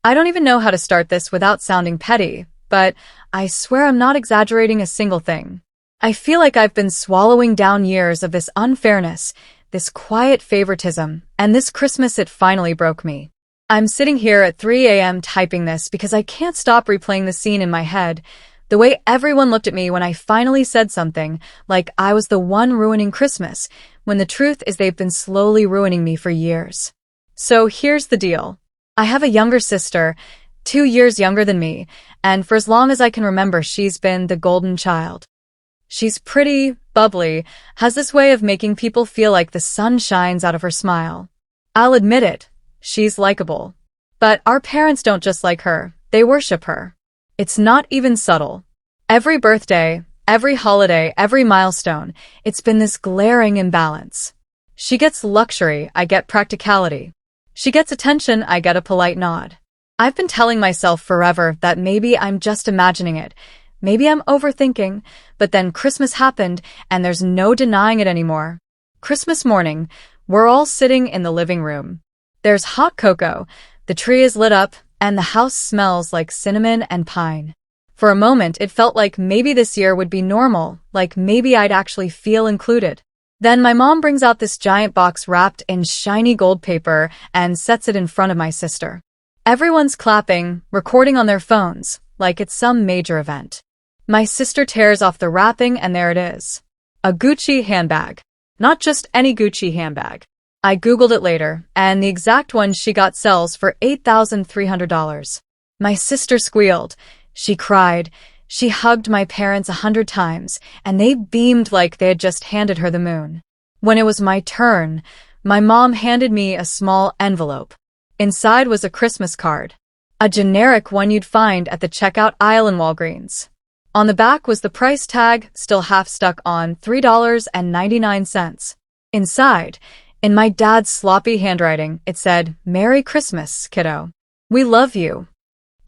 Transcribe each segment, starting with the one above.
I don't even know how to start this without sounding petty, but I swear I'm not exaggerating a single thing. I feel like I've been swallowing down years of this unfairness, this quiet favoritism, and this Christmas it finally broke me. I'm sitting here at 3 a.m. typing this because I can't stop replaying the scene in my head, the way everyone looked at me when I finally said something, like I was the one ruining Christmas, when the truth is they've been slowly ruining me for years. So here's the deal. I have a younger sister, 2 years younger than me, and for as long as I can remember she's been the golden child. She's pretty, bubbly, has this way of making people feel like the sun shines out of her smile. I'll admit it, she's likable. But our parents don't just like her, they worship her. It's not even subtle. Every birthday, every holiday, every milestone, it's been this glaring imbalance. She gets luxury, I get practicality. She gets attention, I get a polite nod. I've been telling myself forever that maybe I'm just imagining it. Maybe I'm overthinking, but then Christmas happened and there's no denying it anymore. Christmas morning, we're all sitting in the living room. There's hot cocoa, the tree is lit up, and the house smells like cinnamon and pine. For a moment, it felt like maybe this year would be normal, like maybe I'd actually feel included. Then my mom brings out this giant box wrapped in shiny gold paper and sets it in front of my sister. Everyone's clapping, recording on their phones, like it's some major event. My sister tears off the wrapping and there it is. A Gucci handbag. Not just any Gucci handbag. I googled it later, and the exact one she got sells for $8,300. My sister squealed. She cried. She hugged my parents 100 times, and they beamed like they had just handed her the moon. When it was my turn, my mom handed me a small envelope. Inside was a Christmas card. A generic one you'd find at the checkout aisle in Walgreens. On the back was the price tag, still half stuck on $3.99. Inside, in my dad's sloppy handwriting, it said, "Merry Christmas, kiddo. We love you."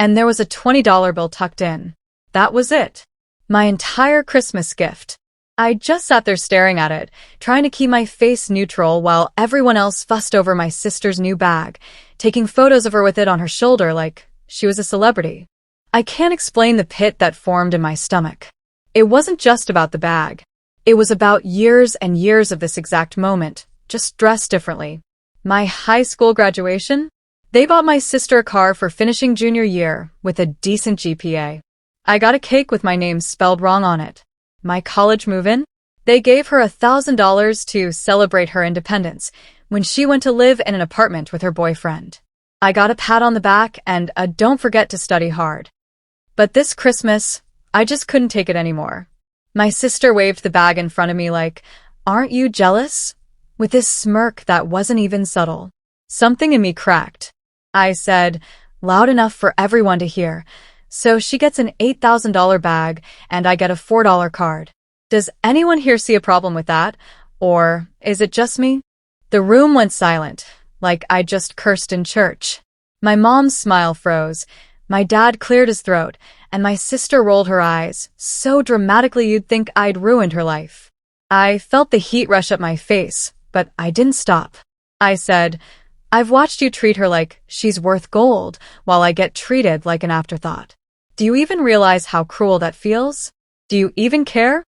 And there was a $20 bill tucked in. That was it. My entire Christmas gift. I just sat there staring at it, trying to keep my face neutral while everyone else fussed over my sister's new bag, taking photos of her with it on her shoulder like she was a celebrity. I can't explain the pit that formed in my stomach. It wasn't just about the bag. It was about years and years of this exact moment, just dressed differently. My high school graduation? They bought my sister a car for finishing junior year with a decent GPA. I got a cake with my name spelled wrong on it. My college move-in? They gave her $1,000 to celebrate her independence when she went to live in an apartment with her boyfriend. I got a pat on the back and a "don't forget to study hard." But this Christmas, I just couldn't take it anymore. My sister waved the bag in front of me like, "Aren't you jealous?" with this smirk that wasn't even subtle. Something in me cracked. I said, loud enough for everyone to hear, "So she gets an $8,000 bag and I get a $4 card. Does anyone here see a problem with that? Or is it just me?" The room went silent, like I just cursed in church. My mom's smile froze. My dad cleared his throat, and my sister rolled her eyes, so dramatically you'd think I'd ruined her life. I felt the heat rush up my face, but I didn't stop. I said, "I've watched you treat her like she's worth gold, while I get treated like an afterthought. Do you even realize how cruel that feels? Do you even care?"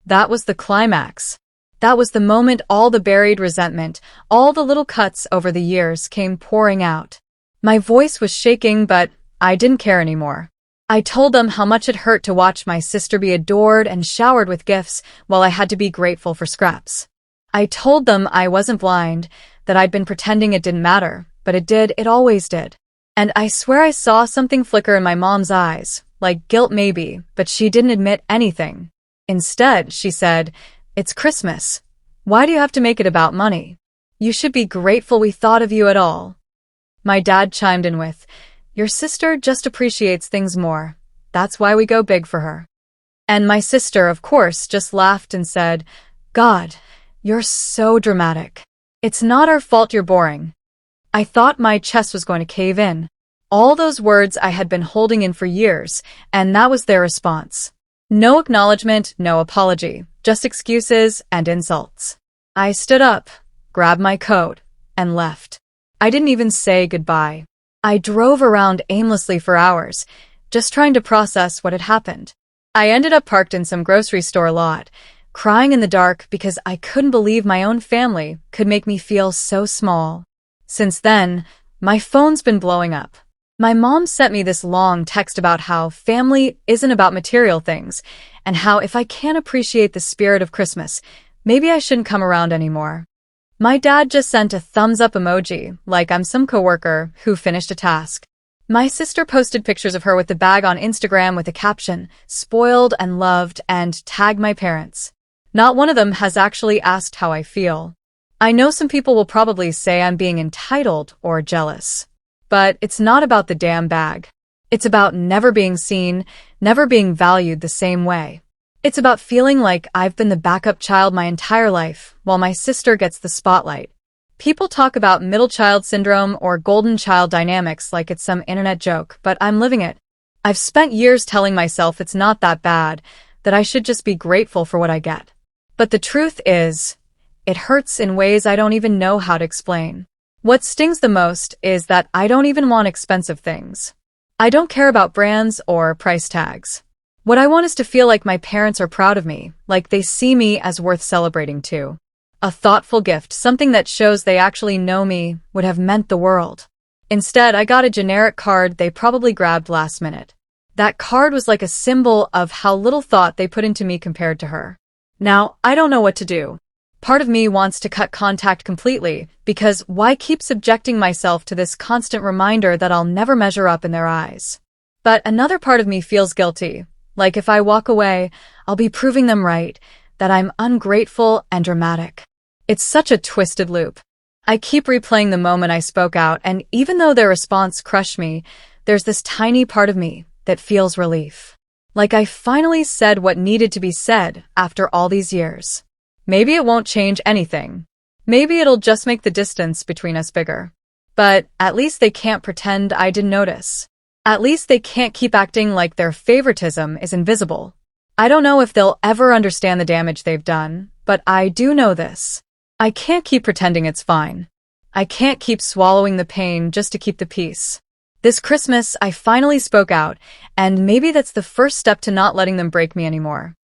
That was the climax. That was the moment all the buried resentment, all the little cuts over the years came pouring out. My voice was shaking, but I didn't care anymore. I told them how much it hurt to watch my sister be adored and showered with gifts while I had to be grateful for scraps. I told them I wasn't blind, that I'd been pretending it didn't matter, but it did, it always did. And I swear I saw something flicker in my mom's eyes, like guilt maybe, but she didn't admit anything. Instead, she said, "It's Christmas. Why do you have to make it about money? You should be grateful we thought of you at all." My dad chimed in with, "Your sister just appreciates things more. That's why we go big for her." And my sister, of course, just laughed and said, "God, you're so dramatic. It's not our fault you're boring." I thought my chest was going to cave in. All those words I had been holding in for years, and that was their response. No acknowledgement, no apology, just excuses and insults. I stood up, grabbed my coat, and left. I didn't even say goodbye. I drove around aimlessly for hours, just trying to process what had happened. I ended up parked in some grocery store lot, crying in the dark because I couldn't believe my own family could make me feel so small. Since then, my phone's been blowing up. My mom sent me this long text about how family isn't about material things, and how if I can't appreciate the spirit of Christmas, maybe I shouldn't come around anymore. My dad just sent a thumbs-up emoji, like I'm some coworker who finished a task. My sister posted pictures of her with the bag on Instagram with a caption, "Spoiled and loved," and tagged my parents. Not one of them has actually asked how I feel. I know some people will probably say I'm being entitled or jealous. But it's not about the damn bag. It's about never being seen, never being valued the same way. It's about feeling like I've been the backup child my entire life, while my sister gets the spotlight. People talk about middle child syndrome or golden child dynamics like it's some internet joke, but I'm living it. I've spent years telling myself it's not that bad, that I should just be grateful for what I get. But the truth is, it hurts in ways I don't even know how to explain. What stings the most is that I don't even want expensive things. I don't care about brands or price tags. What I want is to feel like my parents are proud of me, like they see me as worth celebrating too. A thoughtful gift, something that shows they actually know me, would have meant the world. Instead, I got a generic card they probably grabbed last minute. That card was like a symbol of how little thought they put into me compared to her. Now, I don't know what to do. Part of me wants to cut contact completely, because why keep subjecting myself to this constant reminder that I'll never measure up in their eyes? But another part of me feels guilty. Like if I walk away, I'll be proving them right, that I'm ungrateful and dramatic. It's such a twisted loop. I keep replaying the moment I spoke out, and even though their response crushed me, there's this tiny part of me that feels relief. Like I finally said what needed to be said after all these years. Maybe it won't change anything. Maybe it'll just make the distance between us bigger. But at least they can't pretend I didn't notice. At least they can't keep acting like their favoritism is invisible. I don't know if they'll ever understand the damage they've done, but I do know this. I can't keep pretending it's fine. I can't keep swallowing the pain just to keep the peace. This Christmas, I finally spoke out, and maybe that's the first step to not letting them break me anymore.